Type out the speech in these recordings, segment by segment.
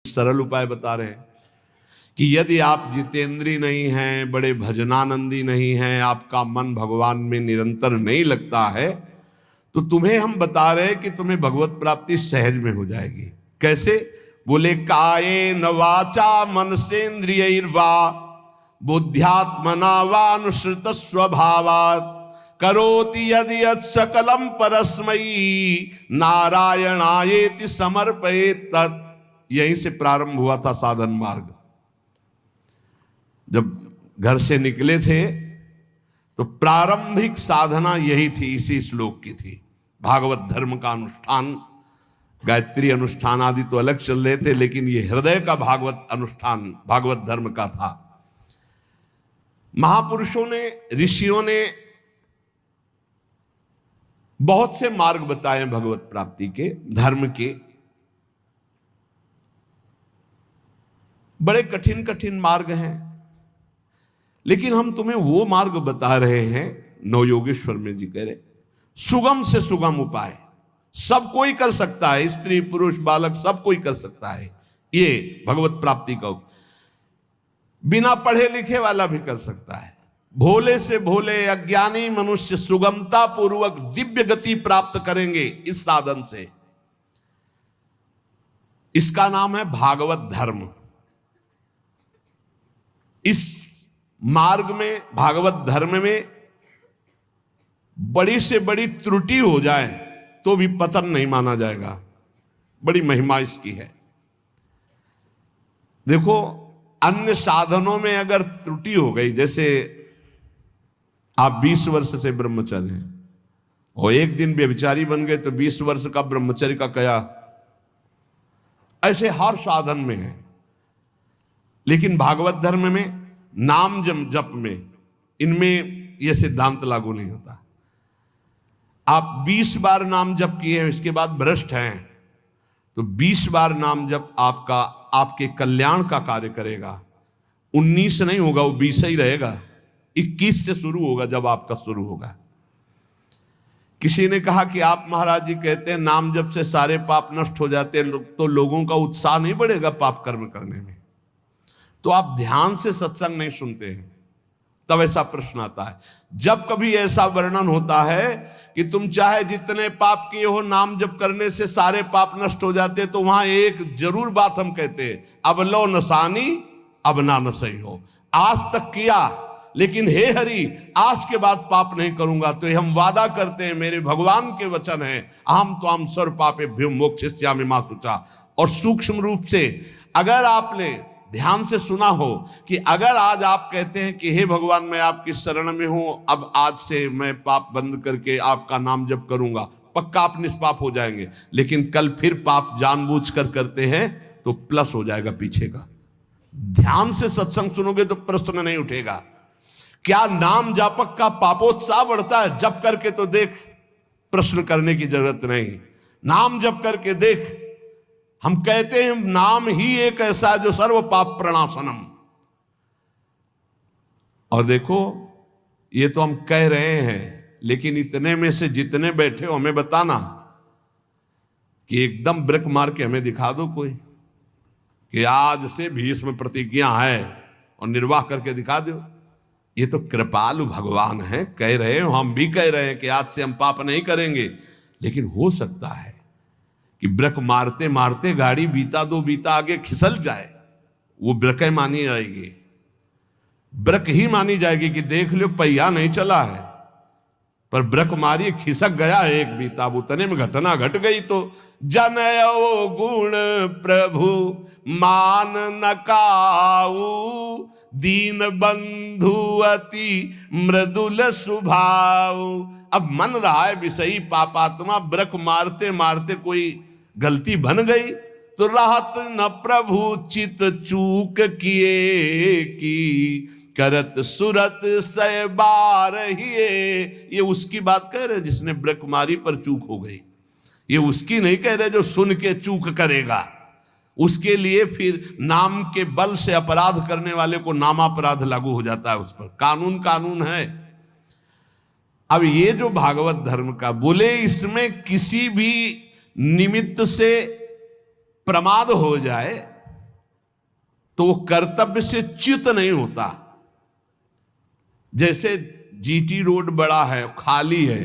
सरल उपाय बता रहे हैं कि यदि आप जितेंद्री नहीं हैं, बड़े भजनानंदी नहीं हैं, आपका मन भगवान में निरंतर नहीं लगता है, तो तुम्हें हम बता रहे हैं कि तुम्हें भगवत प्राप्ति सहज में हो जाएगी। कैसे? बोले कायेन वाचा मनसेन्द्रियैर्वा बुद्ध्यात्मना वानुसृत स्वभावात् करोति यदि यत् सकलम परस्मै नारायणायेति समर्पयेत् तत्। यहीं से प्रारंभ हुआ था साधन मार्ग। जब घर से निकले थे तो प्रारंभिक साधना यही थी, इसी श्लोक की थी। भागवत धर्म का अनुष्ठान, गायत्री अनुष्ठान आदि तो अलग चल रहे थे, लेकिन ये हृदय का भागवत अनुष्ठान भागवत धर्म का था। महापुरुषों ने, ऋषियों ने बहुत से मार्ग बताए भगवत प्राप्ति के, धर्म के। बड़े कठिन कठिन मार्ग हैं, लेकिन हम तुम्हें वो मार्ग बता रहे हैं, नवयोगेश्वर में जी कह रहे, सुगम से सुगम उपाय। सब कोई कर सकता है, स्त्री पुरुष बालक सब कोई कर सकता है। ये भगवत प्राप्ति का बिना पढ़े लिखे वाला भी कर सकता है। भोले से भोले अज्ञानी मनुष्य सुगमता पूर्वक दिव्य गति प्राप्त करेंगे इस साधन से। इसका नाम है भागवत धर्म। इस मार्ग में, भागवत धर्म में बड़ी से बड़ी त्रुटि हो जाए तो भी पतन नहीं माना जाएगा। बड़ी महिमा इसकी है। देखो, अन्य साधनों में अगर त्रुटि हो गई, जैसे आप 20 वर्ष से ब्रह्मचारी हैं और एक दिन व्यभिचारी बन गए तो 20 वर्ष का ब्रह्मचर्य का क्या? ऐसे हर साधन में है। लेकिन भागवत धर्म में, नाम जप में, इनमें यह सिद्धांत लागू नहीं होता। आप 20 बार नाम जप किए हैं, इसके बाद भ्रष्ट हैं, तो 20 बार नाम जप आपका, आपके कल्याण का कार्य करेगा। 19 नहीं होगा, वो 20 ही रहेगा। 21 से शुरू होगा जब आपका शुरू होगा। किसी ने कहा कि आप महाराज जी कहते हैं नाम जप से सारे पाप नष्ट हो जाते हैं, तो लोगों का उत्साह नहीं बढ़ेगा पाप कर्म करने में। तो आप ध्यान से सत्संग नहीं सुनते हैं, तब ऐसा प्रश्न आता है। जब कभी ऐसा वर्णन होता है कि तुम चाहे जितने पाप किए हो, नाम जप करने से सारे पाप नष्ट हो जाते, तो वहां एक जरूर बात हम कहते हैं, अब लो नसानी अब ना नसई हो। आज तक किया, लेकिन हे हरि आज के बाद पाप नहीं करूंगा। तो हम वादा करते हैं, मेरे भगवान के वचन है, अहम त्वाम सर्व पापेभ्यो मोक्षयिष्यामि मा शुचा। और सूक्ष्म रूप से अगर आपने ध्यान से सुना हो कि अगर आज आप कहते हैं कि हे भगवान मैं आपकी शरण में हूं, अब आज से मैं पाप बंद करके आपका नाम जप करूंगा, पक्का आप निष्पाप हो जाएंगे। लेकिन कल फिर पाप जानबूझकर करते हैं तो प्लस हो जाएगा पीछे का। ध्यान से सत्संग सुनोगे तो प्रश्न नहीं उठेगा। क्या नाम जापक का पापोत्साह बढ़ता है? जप करके तो देख, प्रश्न करने की जरूरत नहीं। नाम जप करके देख। हम कहते हैं नाम ही एक ऐसा जो सर्व पाप प्रणाशनम। और देखो, ये तो हम कह रहे हैं, लेकिन इतने में से जितने बैठे हो हमें बताना कि एकदम ब्रेक मार के हमें दिखा दो कोई कि आज से भीष्म प्रतिज्ञा है और निर्वाह करके दिखा दो। ये तो कृपालु भगवान है, कह रहे हो, हम भी कह रहे हैं कि आज से हम पाप नहीं करेंगे। लेकिन हो सकता है कि ब्रेक मारते मारते गाड़ी बीता दो बीता आगे खिसल जाए, वो ब्रेक मानी जाएगी, ब्रेक ही मानी जाएगी कि देख लो पहिया नहीं चला है, पर ब्रेक मारी खिसक गया एक बीता, उतने में घटना घट गई। तो जनयो गुण प्रभु मान न काऊ, दीन बंधु अति मृदुल स्वभाव। अब मन रहा है विषयी पापात्मा, ब्रेक मारते मारते कोई गलती बन गई तो राहत न प्रभु चित चूक किए की, करत सुरत सय बार हिए। ये उसकी बात कह रहे जिसने ब्रेक मारी पर चूक हो गई, ये उसकी नहीं कह रहे जो सुन के चूक करेगा। उसके लिए फिर नाम के बल से अपराध करने वाले को नामापराध लागू हो जाता है उस पर। कानून कानून है। अब ये जो भागवत धर्म का बोले, इसमें किसी भी निमित्त से प्रमाद हो जाए तो वो कर्तव्य से च्युत नहीं होता। जैसे जीटी रोड बड़ा है, खाली है,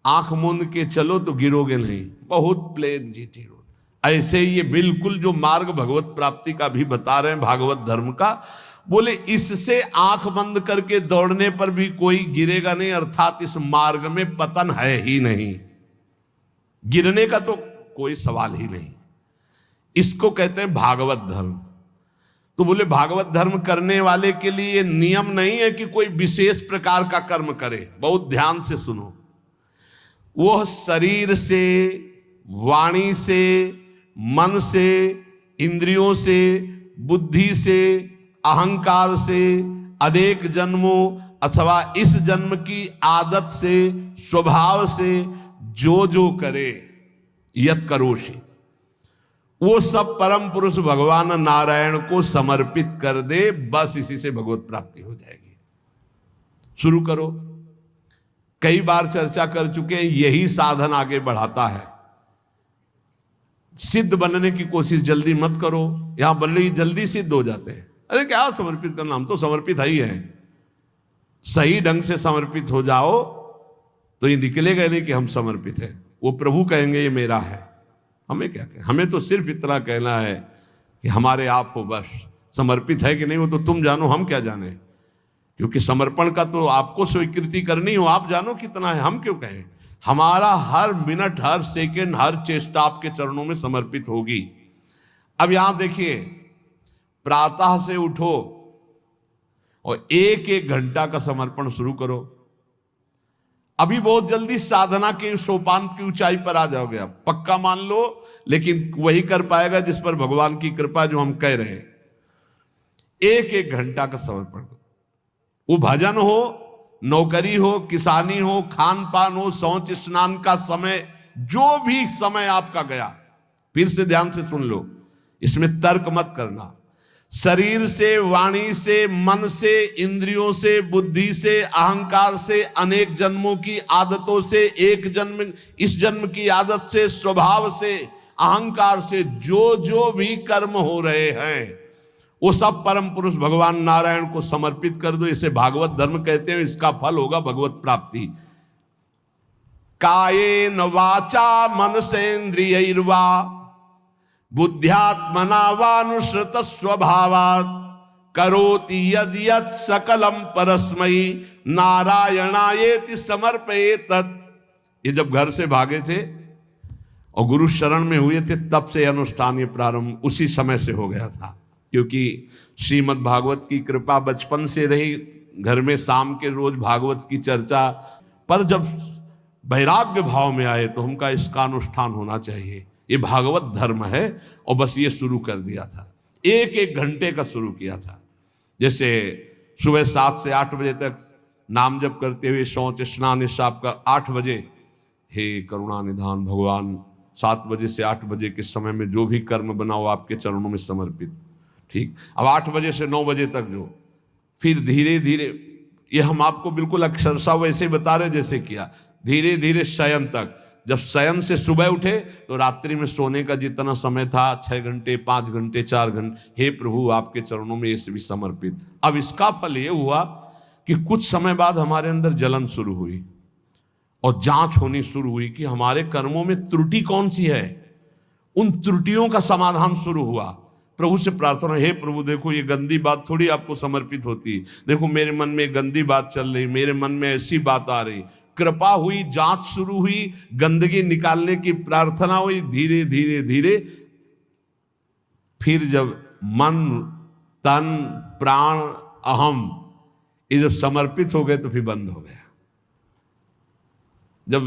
आंख मूंद के चलो तो गिरोगे नहीं, बहुत प्लेन जीटी रोड। ऐसे ही ये बिल्कुल जो मार्ग भगवत प्राप्ति का भी बता रहे हैं, भागवत धर्म का, बोले इससे आंख बंद करके दौड़ने पर भी कोई गिरेगा नहीं, अर्थात इस मार्ग में पतन है ही नहीं, गिरने का तो कोई सवाल ही नहीं। इसको कहते हैं भागवत धर्म। तो बोले भागवत धर्म करने वाले के लिए नियम नहीं है कि कोई विशेष प्रकार का कर्म करे। बहुत ध्यान से सुनो, वो शरीर से, वाणी से, मन से, इंद्रियों से, बुद्धि से, अहंकार से, अनेक जन्मों अथवा इस जन्म की आदत से, स्वभाव से जो करे, यत करोषि, वो सब परम पुरुष भगवान नारायण को समर्पित कर दे, बस इसी से भगवत प्राप्ति हो जाएगी। शुरू करो। कई बार चर्चा कर चुके हैं, यही साधन आगे बढ़ाता है। सिद्ध बनने की कोशिश जल्दी मत करो, यहां बल्ले जल्दी सिद्ध हो जाते हैं। अरे क्या समर्पित करना, हम तो समर्पित ही है। सही ढंग से समर्पित हो जाओ तो ये निकलेगा नहीं कि हम समर्पित हैं। वो प्रभु कहेंगे ये मेरा है, हमें क्या कहें, हमें तो सिर्फ इतना कहना है कि हमारे आप हो, बस। समर्पित है कि नहीं वो तो तुम जानो, हम क्या जाने, क्योंकि समर्पण का तो आपको स्वीकृति करनी हो, आप जानो कितना है, हम क्यों कहें। हमारा हर मिनट, हर सेकंड, हर चेष्टा आपके चरणों में समर्पित होगी। अब यहां देखिए, प्रातः से उठो और एक एक घंटा का समर्पण शुरू करो। अभी बहुत जल्दी साधना के सोपान की ऊंचाई पर आ जाओगे आप, पक्का मान लो। लेकिन वही कर पाएगा जिस पर भगवान की कृपा, जो हम कह रहे हैं। एक एक घंटा का समर्पण, वो भजन हो, नौकरी हो, किसानी हो, खान पान हो, शौच स्नान का समय, जो भी समय आपका गया, फिर से ध्यान से सुन लो, इसमें तर्क मत करना। शरीर से, वाणी से, मन से, इंद्रियों से, बुद्धि से, अहंकार से, अनेक जन्मों की आदतों से, एक जन्म, इस जन्म की आदत से, स्वभाव से, अहंकार से जो भी कर्म हो रहे हैं, वो सब परम पुरुष भगवान नारायण को समर्पित कर दो। इसे भागवत धर्म कहते हैं। इसका फल होगा भगवत प्राप्ति। कायेन वाचा मनसेन्द्रियैर्वा बुद्ध्यात्मना वानुश्रुत स्वभावात् करोति यद यत् सकलम परस्मै नारायणायेति समर्पयेत। ये जब घर से भागे थे और गुरु शरण में हुए थे, तब से अनुष्ठान ये प्रारंभ उसी समय से हो गया था। क्योंकि श्रीमद् भागवत की कृपा बचपन से रही, घर में शाम के रोज भागवत की चर्चा। पर जब वैराग्य भाव में आए तो हमका इसका अनुष्ठान होना चाहिए, ये भागवत धर्म है। और बस ये शुरू कर दिया था, एक एक घंटे का शुरू किया था। जैसे सुबह 7 से 8 बजे तक नाम जप करते हुए शौच स्नान हिसाब का 8 बजे, हे करुणा निधान भगवान, 7 बजे से 8 बजे के समय में जो भी कर्म बनाओ आपके चरणों में समर्पित। ठीक, अब 8 बजे से 9 बजे तक जो, फिर धीरे धीरे, ये हम आपको बिल्कुल अक्षरशः वैसे बता रहे जैसे किया, धीरे धीरे शयन तक। जब शयन से सुबह उठे तो रात्रि में सोने का जितना समय था, 6 घंटे, 5 घंटे, 4 घंटे, हे प्रभु आपके चरणों में ये भी समर्पित। अब इसका फल ये हुआ कि कुछ समय बाद हमारे अंदर जलन शुरू हुई और जांच होनी शुरू हुई कि हमारे कर्मों में त्रुटि कौन सी है। उन त्रुटियों का समाधान शुरू हुआ। प्रभु से प्रार्थना, हे प्रभु देखो ये गंदी बात थोड़ी आपको समर्पित होती, देखो मेरे मन में गंदी बात चल रही, मेरे मन में ऐसी बात आ रही। कृपा हुई, जांच शुरू हुई, गंदगी निकालने की प्रार्थना हुई। धीरे धीरे धीरे फिर जब मन, तन, प्राण, अहम ये जब समर्पित हो गए तो फिर बंद हो गया। जब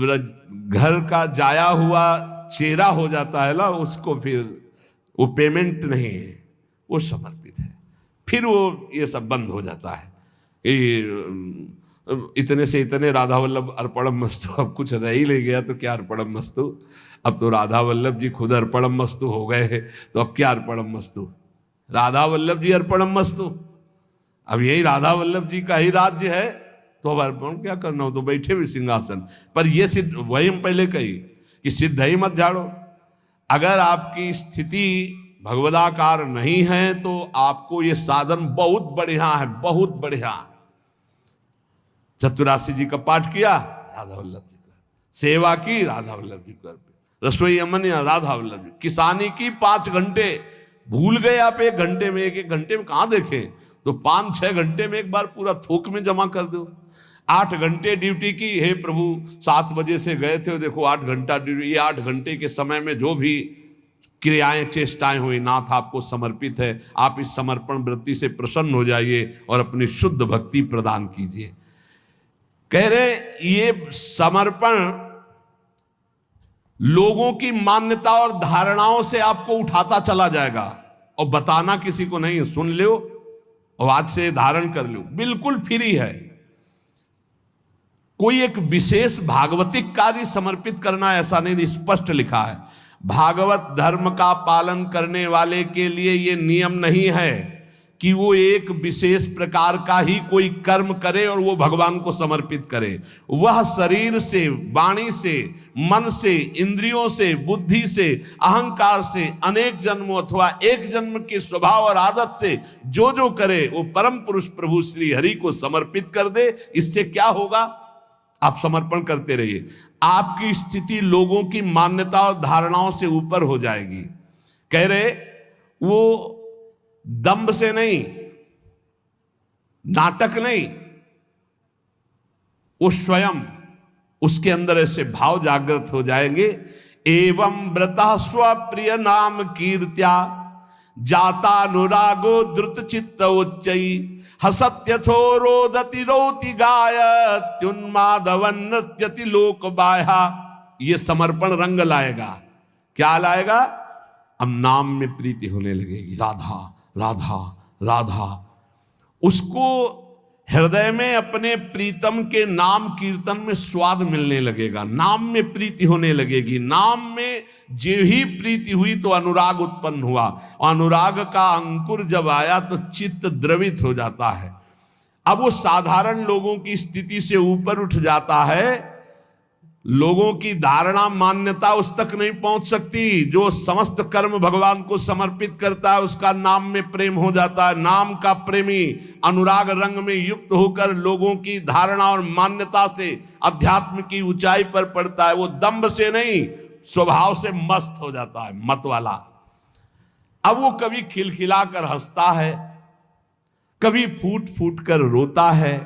घर का जाया हुआ चेहरा हो जाता है ना, उसको फिर वो पेमेंट नहीं है, वो समर्पित है, फिर वो ये सब बंद हो जाता है। इतने से इतने राधा वल्लभ अर्पणम मस्तु, अब कुछ रह ही ले गया तो क्या अर्पणम मस्तु। अब तो राधा वल्लभ जी खुद अर्पणम मस्तु हो गए हैं, तो अब क्या अर्पणम मस्तु, राधा वल्लभ जी अर्पणम मस्तु। अब यही राधा वल्लभ जी का ही राज्य है, तो अब अर्पण क्या करना हो, तो बैठे हुए सिंहासन पर। ये सिद्ध, वही हम पहले कही कि सिद्ध ही मत झाड़ो। अगर आपकी स्थिति भगवदाकार नहीं है तो आपको ये साधन बहुत बढ़िया है, बहुत बढ़िया। चतुरासी जी का पाठ किया, राधा वल्लभ जी कर, सेवा की राधा वल्लभ जी कर, रसोई अमन या राधा वल्लभ जी, किसानी की 5 घंटे, भूल गए आप 1 घंटे में, 1 घंटे में कहां देखें, तो 5-6 घंटे में एक बार पूरा थोक में जमा कर दो। 8 घंटे ड्यूटी की, हे प्रभु 7 बजे से गए थे, देखो 8 घंटा ड्यूटी, ये 8 घंटे के समय में जो भी क्रियाएं चेष्टाएं हुई नाथ आपको समर्पित है, आप इस समर्पण वृत्ति से प्रसन्न हो जाइए और अपनी शुद्ध भक्ति प्रदान कीजिए। कह रहे ये समर्पण लोगों की मान्यता और धारणाओं से आपको उठाता चला जाएगा, और बताना किसी को नहीं, सुन लो और आज से धारण कर लो, बिल्कुल फ्री है। कोई एक विशेष भागवतिक कार्य समर्पित करना ऐसा नहीं, स्पष्ट लिखा है। भागवत धर्म का पालन करने वाले के लिए यह नियम नहीं है कि वो एक विशेष प्रकार का ही कोई कर्म करे और वो भगवान को समर्पित करे। वह शरीर से, वाणी से, मन से, इंद्रियों से, बुद्धि से, अहंकार से, अनेक जन्मों अथवा एक जन्म के स्वभाव और आदत से जो जो करे वो परम पुरुष प्रभु श्री हरि को समर्पित कर दे। इससे क्या होगा, आप समर्पण करते रहिए, आपकी स्थिति लोगों की मान्यता और धारणाओं से ऊपर हो जाएगी। कह रहे वो दंभ से नहीं, नाटक नहीं, वो स्वयं उसके अंदर ऐसे भाव जागृत हो जाएंगे। एवं व्रता स्वप्रिय नाम कीर्त्या जाता अनुरागो द्रुत चित्त उच्चई हसत्यथो रोदति रोति गायत्युन्मादवन नृत्यति लोक बाह्या। ये समर्पण रंग लाएगा, क्या लाएगा, अब नाम में प्रीति होने लगेगी, राधा राधा राधा। उसको हृदय में अपने प्रीतम के नाम कीर्तन में स्वाद मिलने लगेगा, नाम में प्रीति होने लगेगी। नाम में जो ही प्रीति हुई तो अनुराग उत्पन्न हुआ, अनुराग का अंकुर जब आया तो चित्त द्रवित हो जाता है। अब वो साधारण लोगों की स्थिति से ऊपर उठ जाता है, लोगों की धारणा मान्यता उस तक नहीं पहुंच सकती। जो समस्त कर्म भगवान को समर्पित करता है उसका नाम में प्रेम हो जाता है। नाम का प्रेमी अनुराग रंग में युक्त होकर लोगों की धारणा और मान्यता से अध्यात्म की ऊंचाई पर पड़ता है। वो दंभ से नहीं, स्वभाव से मस्त हो जाता है, मत वाला। अब वो कभी खिलखिलाकर हंसता है, कभी फूट फूट कर रोता है,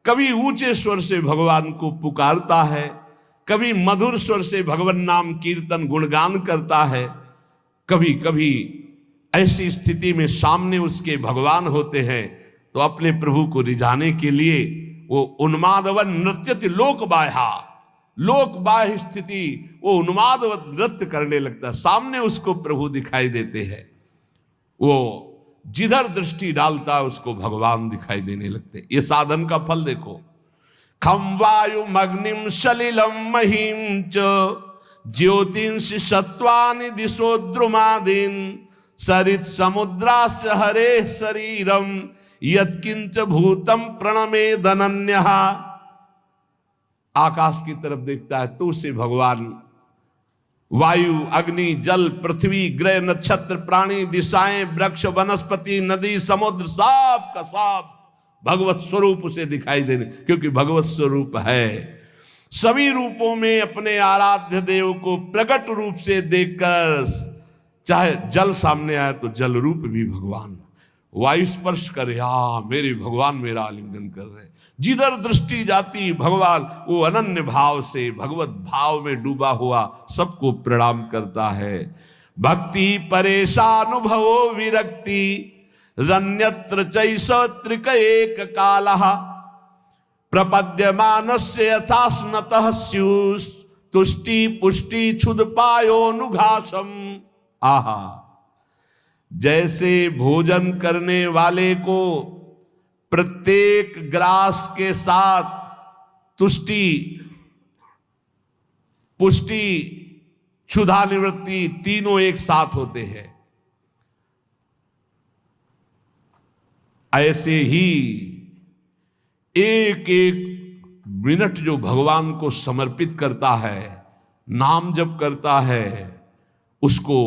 कभी ऊंचे स्वर से भगवान को पुकारता है, कभी मधुर स्वर से भगवान नाम कीर्तन गुणगान करता है। कभी कभी ऐसी स्थिति में सामने उसके भगवान होते हैं तो अपने प्रभु को रिझाने के लिए वो उन्मादवन नृत्यति लोक बाह्या, लोक बाह्य स्थिति वो उन्मादवत नृत्य करने लगता है। सामने उसको प्रभु दिखाई देते हैं, वो जिधर दृष्टि डालता है उसको भगवान दिखाई देने लगते। ये साधन का फल देखो। खम वायुम अग्निम सलिलम महिम च ज्योतिंष सत्वानि दिशो द्रुमादीन सरित समुद्राश्च हरे शरीरम यत्किंच भूतम प्रणमे धनन्यः। आकाश की तरफ देखता है तो उसे भगवान वायु, अग्नि, जल, पृथ्वी, ग्रह, नक्षत्र, प्राणी, दिशाएं, वृक्ष, वनस्पति, नदी, समुद्र, सब का सब भगवत स्वरूप उसे दिखाई देने, क्योंकि भगवत स्वरूप है। सभी रूपों में अपने आराध्य देव को प्रकट रूप से देखकर, चाहे जल सामने आए तो जल रूप भी भगवान, वायु स्पर्श करे, मेरे भगवान मेरा आलिंगन कर रहे। जिधर दृष्टि जाती भगवान वो अनन्य भाव से भगवत भाव में डूबा हुआ सबको प्रणाम करता है। भक्ति परेशानुभवो विरक्ति रन्यत्र चैष त्रिक एक कालः प्रपद्यमानस्य यथा स्नतः स्युस् तुष्टि पुष्टि क्षुदपायोनुघासम। आहा, जैसे भोजन करने वाले को प्रत्येक ग्रास के साथ तुष्टि, पुष्टि, क्षुधा निवृत्ति तीनों एक साथ होते हैं, ऐसे ही एक एक मिनट जो भगवान को समर्पित करता है, नाम जप करता है, उसको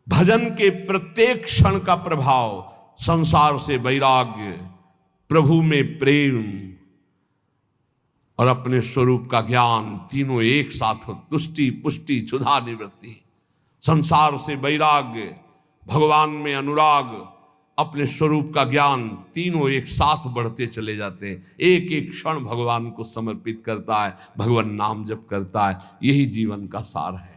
भजन के प्रत्येक क्षण का प्रभाव, संसार से वैराग्य, प्रभु में प्रेम और अपने स्वरूप का ज्ञान, तीनों एक साथ हो। तुष्टि, पुष्टि, क्षुधा, निवृत्ति। संसार से वैराग्य, भगवान में अनुराग, अपने स्वरूप का ज्ञान, तीनों एक साथ बढ़ते चले जाते हैं। एक एक क्षण भगवान को समर्पित करता है, भगवान नाम जप करता है। यही जीवन का सार है।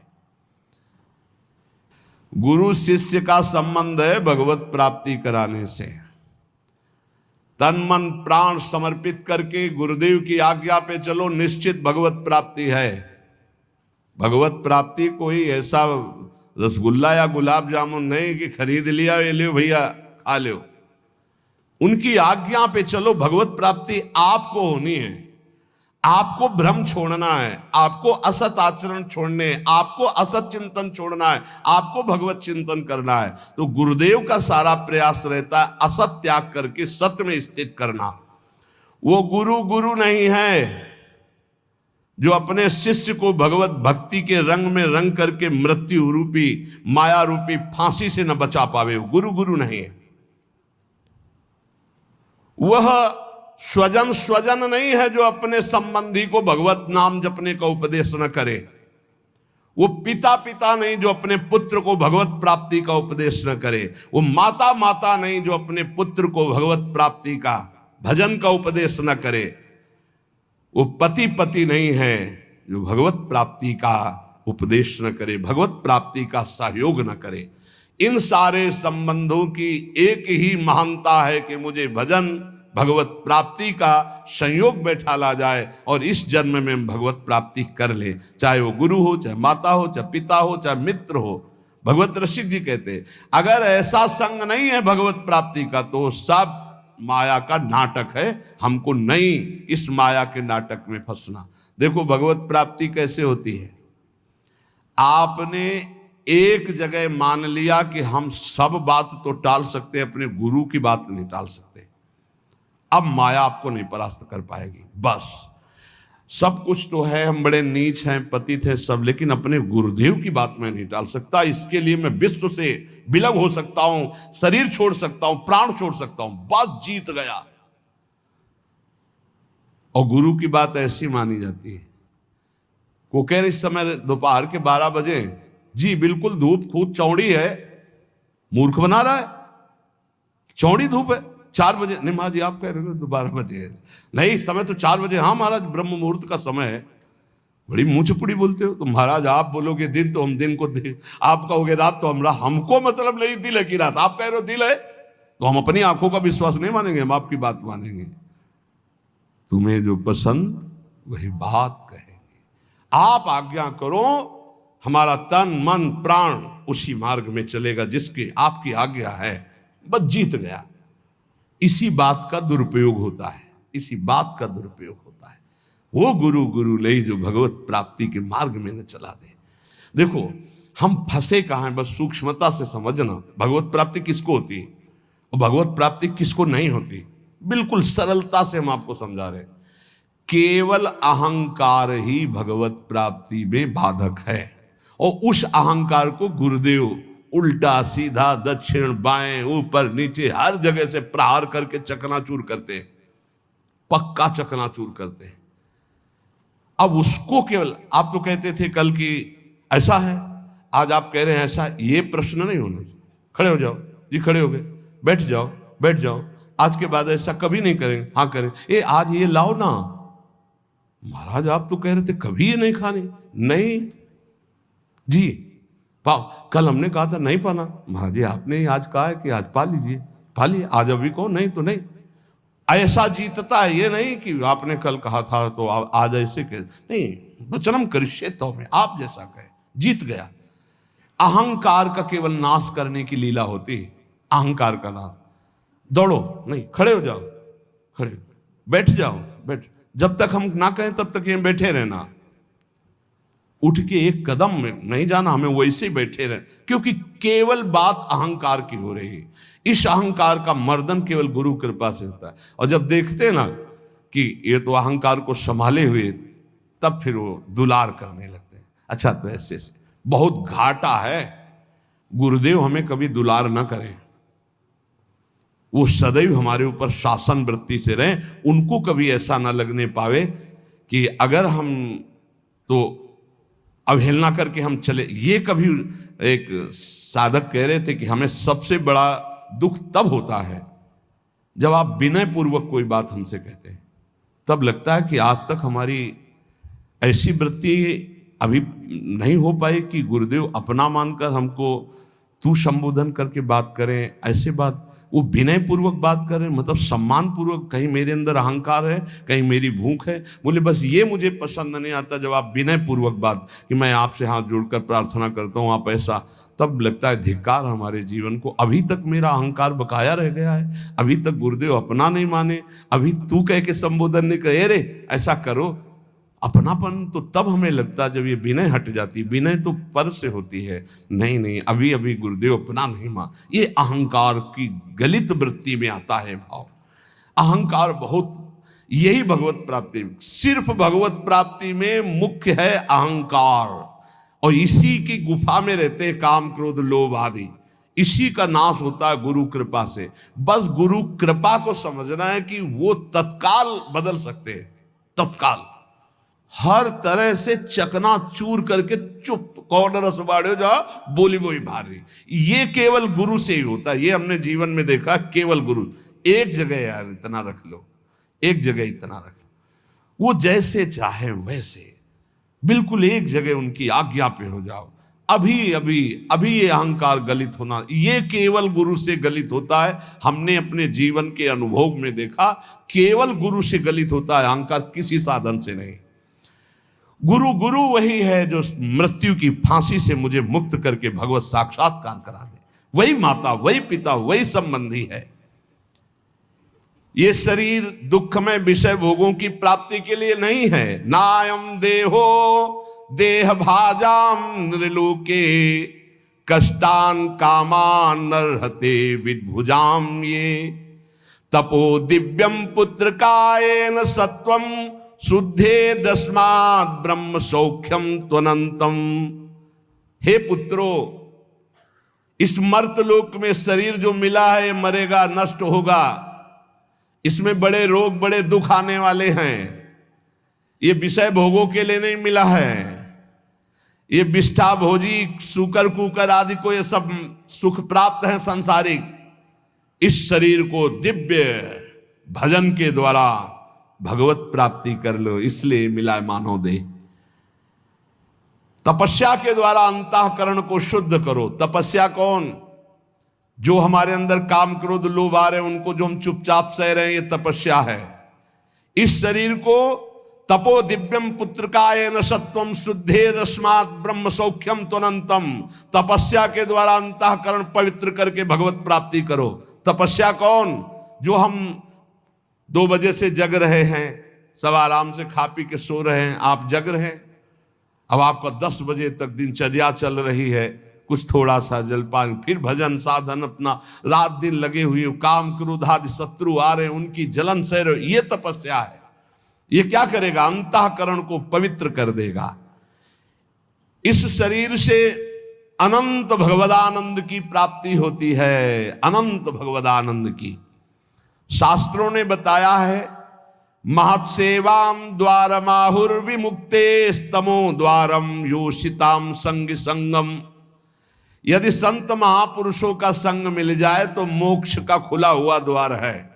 गुरु शिष्य का संबंध है भगवत प्राप्ति कराने से। तन मन प्राण समर्पित करके गुरुदेव की आज्ञा पे चलो, निश्चित भगवत प्राप्ति है। भगवत प्राप्ति कोई ऐसा रसगुल्ला या गुलाब जामुन नहीं कि खरीद लिया, ये लो भैया खा लो। उनकी आज्ञा पे चलो, भगवत प्राप्ति आपको होनी है। आपको भ्रम छोड़ना है, आपको असत आचरण छोड़ने, आपको असत चिंतन छोड़ना है, आपको भगवत चिंतन करना है। तो गुरुदेव का सारा प्रयास रहता है असत त्याग करके सत्य में स्थित करना। वो गुरु नहीं है जो अपने शिष्य को भगवत भक्ति के रंग में रंग करके मृत्यु रूपी, माया रूपी फांसी से न बचा पावे। वो गुरु नहीं है। वह स्वजन नहीं है जो अपने संबंधी को भगवत नाम जपने का उपदेश न करे। वो पिता नहीं जो अपने पुत्र को भगवत प्राप्ति का उपदेश न करे। वो माता नहीं जो अपने पुत्र को भगवत प्राप्ति का, भजन का उपदेश न करे। वो पति नहीं है जो भगवत प्राप्ति का उपदेश न करे, भगवत प्राप्ति का सहयोग न करे। इन सारे संबंधों की एक ही महानता है कि मुझे भजन, भगवत प्राप्ति का संयोग बैठा ला जाए और इस जन्म में हम भगवत प्राप्ति कर ले। चाहे वो गुरु हो, चाहे माता हो, चाहे पिता हो, चाहे मित्र हो। भगवत रसिक जी कहते हैं अगर ऐसा संग नहीं है भगवत प्राप्ति का तो सब माया का नाटक है। हमको नहीं इस माया के नाटक में फंसना। देखो भगवत प्राप्ति कैसे होती है। आपने एक जगह मान लिया कि हम सब बात तो टाल सकते हैं, अपने गुरु की बात नहीं टाल सकते। अब माया आपको नहीं परास्त कर पाएगी। बस सब कुछ तो है, हम बड़े नीच हैं, पतित हैं सब, लेकिन अपने गुरुदेव की बात मैं नहीं टाल सकता। इसके लिए मैं विश्व से विलग हो सकता हूं, शरीर छोड़ सकता हूं, प्राण छोड़ सकता हूं, बस जीत गया। और गुरु की बात ऐसी मानी जाती है। वो कह रहे इस समय दोपहर के 12 बजे, जी बिल्कुल धूप खूब चौड़ी है, मूर्ख बना रहा है, चौड़ी धूप है। 4 बजे नहीं महाराज जी आप कह रहे हो 12 बजे है। नहीं समय तो 4 बजे। हाँ महाराज ब्रह्म मुहूर्त का समय है। बड़ी मुंह चपुड़ी बोलते हो। तो महाराज आप बोलोगे दिन तो हम दिन को दिन, आप कहोगे रात तो हमरा, हमको मतलब नहीं दिल है कि रात। आप कह रहे हो दिल है तो हम अपनी आंखों का विश्वास नहीं मानेंगे, हम आपकी बात मानेंगे। तुम्हें जो पसंद वही बात कहेंगे। आप आज्ञा करो, हमारा तन मन प्राण उसी मार्ग में चलेगा जिसकी आपकी आज्ञा है। बस जीत गया। इसी बात का दुरुपयोग होता है, इसी बात का दुरुपयोग होता है। वो गुरु ले जो भगवत प्राप्ति के मार्ग में न चला दे। देखो हम फंसे कहाँ हैं, बस सूक्ष्मता से समझना। भगवत प्राप्ति किसको होती है और भगवत प्राप्ति किसको नहीं होती, बिल्कुल सरलता से हम आपको समझा रहे। केवल अहंकार ही भगवत प्राप्ति में बाधक है। और उस अहंकार को गुरुदेव उल्टा सीधा, दक्षिण बाएं, ऊपर नीचे, हर जगह से प्रहार करके चकनाचूर करते हैं, पक्का चकनाचूर करते हैं। अब उसको केवल, आप तो कहते थे कल की ऐसा है, आज आप कह रहे हैं ऐसा। ये प्रश्न नहीं होना चाहिए। खड़े हो जाओ जी, खड़े हो गए, बैठ जाओ बैठ जाओ। आज के बाद ऐसा कभी नहीं करेंगे। हाँ करें। ये आज ये लाओ ना। महाराज आप तो कह रहे थे कभी ये नहीं खाने। नहीं जी पाओ, कल हमने कहा था नहीं पाना। महाराज जी आपने आज कहा है कि आज पा लीजिए, पा लिए। आज अभी कहो नहीं तो नहीं। ऐसा जीतता है। ये नहीं कि आपने कल कहा था तो आज ऐसे कह, नहीं। वचनम करिष्ये तो में, आप जैसा कहे, जीत गया। अहंकार का केवल नाश करने की लीला होती है। अहंकार का नाश। दौड़ो नहीं, खड़े हो जाओ, खड़े, बैठ जाओ, बैठ। जब तक हम ना कहें तब तक ये बैठे रहना। उठ के एक कदम में नहीं जाना, हमें वैसे ही बैठे रहे, क्योंकि केवल बात अहंकार की हो रही है। इस अहंकार का मर्दन केवल गुरु कृपा से होता है। और जब देखते ना कि ये तो अहंकार को संभाले हुए, तब फिर वो दुलार करने लगते हैं। अच्छा तो ऐसे से बहुत घाटा है, गुरुदेव हमें कभी दुलार न करें, वो सदैव हमारे ऊपर शासन वृत्ति से रहें, उनको कभी ऐसा ना लगने पावे कि अगर हम तो अवहेलना करके हम चले। ये कभी एक साधक कह रहे थे कि हमें सबसे बड़ा दुख तब होता है जब आप विनय पूर्वक कोई बात हमसे कहते हैं, तब लगता है कि आज तक हमारी ऐसी वृत्ति अभी नहीं हो पाई कि गुरुदेव अपना मानकर हमको तू संबोधन करके बात करें। ऐसे बात वो विनय पूर्वक बात करें, मतलब सम्मान पूर्वक। कहीं मेरे अंदर अहंकार है, कहीं मेरी भूख है। बोले बस ये मुझे पसंद नहीं आता जब आप विनय पूर्वक बात कि मैं आपसे हाथ जोड़कर प्रार्थना करता हूँ आप ऐसा, तब लगता है धिक्कार हमारे जीवन को। अभी तक मेरा अहंकार बकाया रह गया है, अभी तक गुरुदेव अपना नहीं माने, अभी तू कह के संबोधन नहीं करे रे ऐसा करो। अपनापन तो तब हमें लगता जब ये विनय हट जाती। विनय तो पर से होती है, नहीं नहीं अभी अभी गुरुदेव अपना नहीं मान। ये अहंकार की गलित वृत्ति में आता है भाव। अहंकार बहुत, यही भगवत प्राप्ति, सिर्फ भगवत प्राप्ति में मुख्य है अहंकार, और इसी की गुफा में रहते हैं काम क्रोध लोभ आदि। इसी का नाश होता है गुरु कृपा से। बस गुरु कृपा को समझना है कि वो तत्काल बदल सकते हैं, तत्काल हर तरह से चकनाचूर करके चुप कॉर्नर सुबाड़े जाओ बोली बोली भारी। ये केवल गुरु से ही होता है, ये हमने जीवन में देखा। केवल गुरु, एक जगह यार इतना रख लो, एक जगह इतना रख लो, वो जैसे चाहे वैसे, बिल्कुल एक जगह उनकी आज्ञा पे हो जाओ। अभी अभी अभी ये अहंकार गलित होना, ये केवल गुरु से गलित होता है। हमने अपने जीवन के अनुभव में देखा, केवल गुरु से गलित होता है अहंकार, किसी साधन से नहीं। गुरु गुरु वही है जो मृत्यु की फांसी से मुझे मुक्त करके भगवत साक्षात्कार करा दे। वही माता, वही पिता, वही संबंधी है। ये शरीर दुखमय विषय भोगों की प्राप्ति के लिए नहीं है। नायम देहो देह भाजाम नृलोके कष्टान कामान नरहते विद्भुजाम ये तपो दिव्यम पुत्र कायेन सत्वम शुद्धे दस्मात् ब्रह्म सौख्यम त्वनंतम। हे पुत्रो, इस मर्त लोक में शरीर जो मिला है मरेगा, नष्ट होगा। इसमें बड़े रोग बड़े दुख आने वाले हैं। ये विषय भोगों के लिए नहीं मिला है। ये विष्ठा भोजी सूकर कुकर आदि को ये सब सुख प्राप्त है सांसारिक। इस शरीर को दिव्य भजन के द्वारा भगवत प्राप्ति कर लो, इसलिए मिला मानव देह। तपस्या के द्वारा अंतःकरण को शुद्ध करो। तपस्या कौन? जो हमारे अंदर काम क्रोध लोभ आ रहे हैं उनको जो हम चुपचाप सह रहे हैं, ये तपस्या है। इस शरीर को तपो दिव्यम पुत्रकायेन सत्वम शुद्धे दस्मात् ब्रह्म सौख्यम त्वनंतम। तपस्या के द्वारा अंतःकरण पवित्र करके भगवत प्राप्ति करो। तपस्या कौन? जो हम 2 बजे से जग रहे हैं, सब आराम से खा पी के सो रहे हैं, आप जग रहे हैं। अब आपका 10 बजे तक दिनचर्या चल रही है, कुछ थोड़ा सा जलपान, फिर भजन साधन, अपना रात दिन लगे हुए, काम क्रोध आदि शत्रु आ रहे हैं उनकी जलन सह रहे, ये तपस्या है। ये क्या करेगा? अंतःकरण को पवित्र कर देगा। इस शरीर से अनंत भगवदानंद की प्राप्ति होती है, अनंत भगवदानंद की। शास्त्रों ने बताया है, महत्सेवाम द्वारमाहुर विमुक्ते स्तमो द्वारम योषिताम संग संगम। यदि संत महापुरुषों का संग मिल जाए तो मोक्ष का खुला हुआ द्वार है।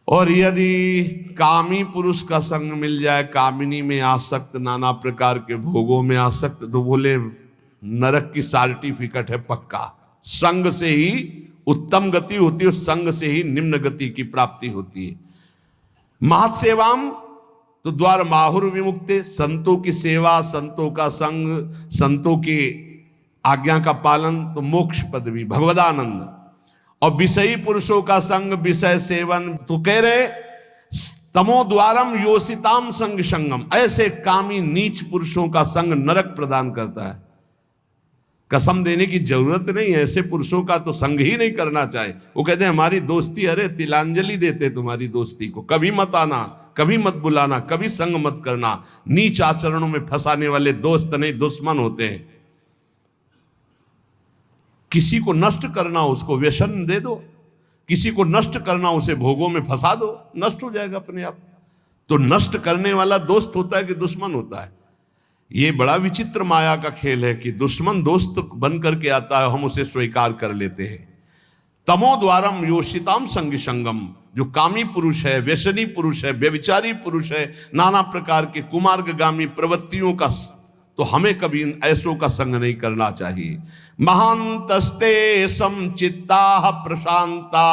और यदि कामी पुरुष का संग मिल जाए, कामिनी में आसक्त, नाना प्रकार के भोगों में आसक्त, तो बोले नरक की सर्टिफिकेट है पक्का। संग से ही उत्तम गति होती है, संग से ही निम्न गति की प्राप्ति होती है। महत्सेवाम तो द्वार माहुर विमुक्ते, संतों की सेवा, संतों का संग, संतों की आज्ञा का पालन, तो मोक्ष पदवी भगवदानंद। और विषयी पुरुषों का संग, विषय सेवन, तो कह रहे तमो द्वारम योषिताम संग संगम। ऐसे कामी नीच पुरुषों का संग नरक प्रदान करता है। कसम देने की जरूरत नहीं है, ऐसे पुरुषों का तो संग ही नहीं करना चाहिए। वो कहते हैं हमारी दोस्ती, अरे तिलांजलि देते तुम्हारी दोस्ती को, कभी मत आना, कभी मत बुलाना, कभी संग मत करना। नीच आचरणों में फंसाने वाले दोस्त नहीं दुश्मन होते हैं। किसी को नष्ट करना उसको व्यसन दे दो, किसी को नष्ट करना उसे भोगों में फंसा दो, नष्ट हो जाएगा अपने आप। तो नष्ट करने वाला दोस्त होता है कि दुश्मन होता है? ये बड़ा विचित्र माया का खेल है कि दुश्मन दोस्त बन करके आता है, हम उसे स्वीकार कर लेते हैं। तमो द्वारम योषिताम संग संगम, जो कामी पुरुष है, व्यसनी पुरुष है, व्यभिचारी पुरुष है, नाना प्रकार के कुमार्गगामी प्रवृत्तियों का, तो हमें कभी इन ऐसों का संग नहीं करना चाहिए। महांतस्ते समचित्ता प्रशांता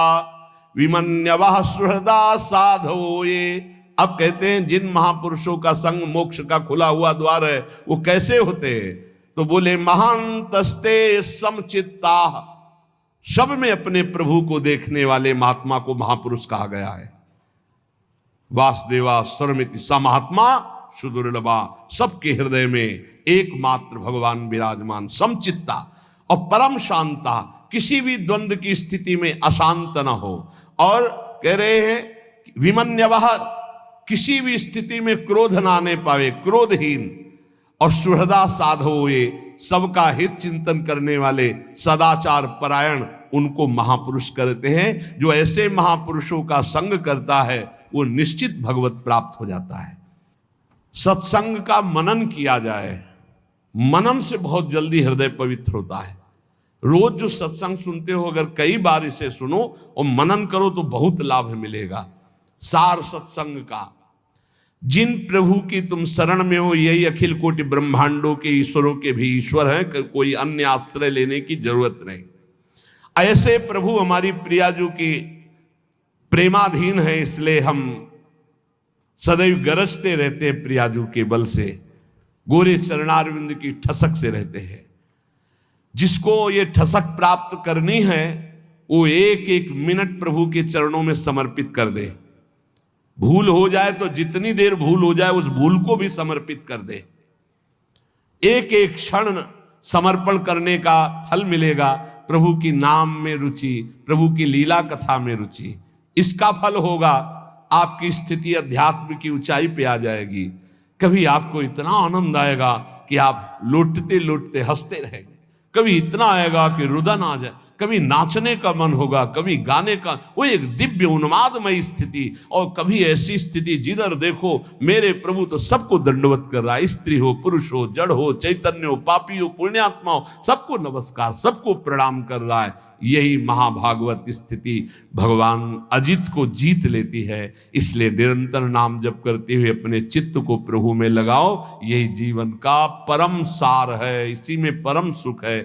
विमन्यवः सुहृदा साधो। ये अब कहते हैं जिन महापुरुषों का संग मोक्ष का खुला हुआ द्वार है, वो कैसे होते हैं? तो बोले महांतस्ते समचित्ता, सब में अपने प्रभु को देखने वाले महात्मा को महापुरुष कहा गया है। वासुदेवा सर्वमिति स महात्मा सुदुर्लभा, सबके हृदय में एकमात्र भगवान विराजमान, समचित्ता और परम शांता, किसी भी द्वंद्व की स्थिति में अशांत न हो। और कह रहे हैं विमन्यवः, किसी भी स्थिति में क्रोध ना आने पावे, क्रोधहीन। और सुहृदा साधो, ये सबका हित चिंतन करने वाले, सदाचार परायण, उनको महापुरुष करते हैं। जो ऐसे महापुरुषों का संग करता है वो निश्चित भगवत प्राप्त हो जाता है। सत्संग का मनन किया जाए, मनन से बहुत जल्दी हृदय पवित्र होता है। रोज जो सत्संग सुनते हो, अगर कई बार इसे सुनो और मनन करो तो बहुत लाभ मिलेगा। सार सत्संग का, जिन प्रभु की तुम शरण में हो, यही अखिल कोटि ब्रह्मांडों के ईश्वरों के भी ईश्वर हैं, कोई अन्य आश्रय लेने की जरूरत नहीं। ऐसे प्रभु हमारी प्रियाजू की प्रेमाधीन है, इसलिए हम सदैव गरजते रहते हैं प्रियाजू के बल से, गोरे चरणारविंद की ठसक से रहते हैं। जिसको ये ठसक प्राप्त करनी है वो एक एक मिनट प्रभु के चरणों में समर्पित कर दे। भूल हो जाए तो जितनी देर भूल हो जाए उस भूल को भी समर्पित कर दे। एक एक क्षण समर्पण करने का फल मिलेगा। प्रभु की नाम में रुचि, प्रभु की लीला कथा में रुचि, इसका फल होगा। आपकी स्थिति अध्यात्म की ऊंचाई पे आ जाएगी। कभी आपको इतना आनंद आएगा कि आप लौटते लौटते हंसते रहेंगे। कभी इतना आएगा कि रुदन आ जाए, कभी नाचने का मन होगा, कभी गाने का, वो एक दिव्य उन्मादमय स्थिति। और कभी ऐसी स्थिति जिधर देखो मेरे प्रभु तो सबको दंडवत कर रहा है, स्त्री हो, पुरुष हो, जड़ हो, चैतन्य हो, पापी हो, पुण्यात्मा हो, सबको नमस्कार, सबको प्रणाम कर रहा है। यही महाभागवत स्थिति भगवान अजित को जीत लेती है। इसलिए निरंतर नाम जप करते हुए अपने चित्त को प्रभु में लगाओ। यही जीवन का परम सार है, इसी में परम सुख है।